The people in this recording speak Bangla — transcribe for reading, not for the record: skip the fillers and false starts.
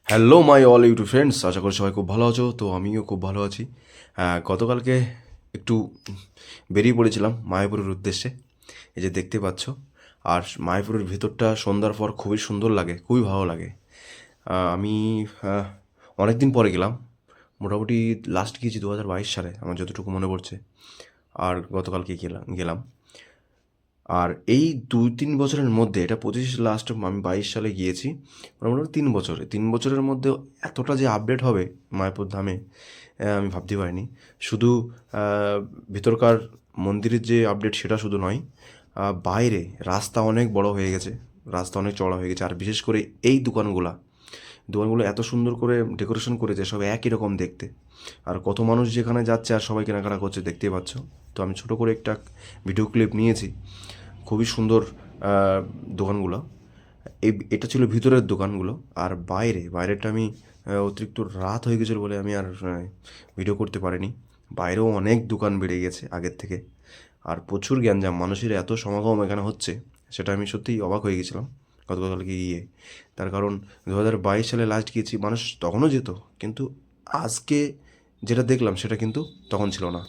Hello my all YouTube friends, আশা করি সবাই খুব ভালো আছো। তো আমিও খুব ভালো আছি। গতকালকে একটু বেরিয়ে পড়েছিলাম মায়াপুরের উদ্দেশ্যে। এই যে দেখতে পাচ্ছ, আর মায়াপুরের ভিতরটা সন্ধ্যার পর খুবই সুন্দর লাগে, খুবই ভালো লাগে। আমি অনেক দিন পরে গেলাম, মোটামুটি লাস্ট গিয়েছি 2022 সালে, আমার যতটুকু মনে পড়ছে। আর গতকালকে গেলাম। আর এই 2-3 বছরের মধ্যে, এটা 25 লাস্ট, আমি 22 সালে গিয়েছি। মোটামুটি 3 বছরের মধ্যে এতটা যে আপডেট হবে মায়াপুর ধামে, আমি ভাবতে পারিনি। শুধু ভিতরকার মন্দিরের যে আপডেট সেটা শুধু নয়, বাইরে রাস্তা অনেক বড় হয়ে গেছে, রাস্তা অনেক চড়া হয়ে গেছে। আর বিশেষ করে এই দোকানগুলো এত সুন্দর করে ডেকোরেশন করেছে, সব একই রকম দেখতে। আর কত মানুষ যেখানে যাচ্ছে আর সবাই কেনাকাটা করছে, দেখতেই পাচ্ছ। তো আমি ছোটো করে একটা ভিডিও ক্লিপ নিয়েছি। খুবই সুন্দর দোকানগুলো। এটা ছিল ভিতরের দোকানগুলো। আর বাইরেটা আমি অতিরিক্ত রাত হয়ে গেছিলো বলে আমি আর ভিডিও করতে পারিনি। বাইরেও অনেক দোকান বেড়ে গেছে আগের থেকে, আর প্রচুর গ্যাঞ্জাম, মানুষের এত সমাগম এখানে হচ্ছে, সেটা আমি সত্যিই অবাক হয়ে গেছিলাম গতকালকে গিয়ে। তার কারণ 2022 সালে লাস্ট গিয়েছি, মানুষ তখনও যেত, কিন্তু আজকে যেটা দেখলাম সেটা কিন্তু তখন ছিল না।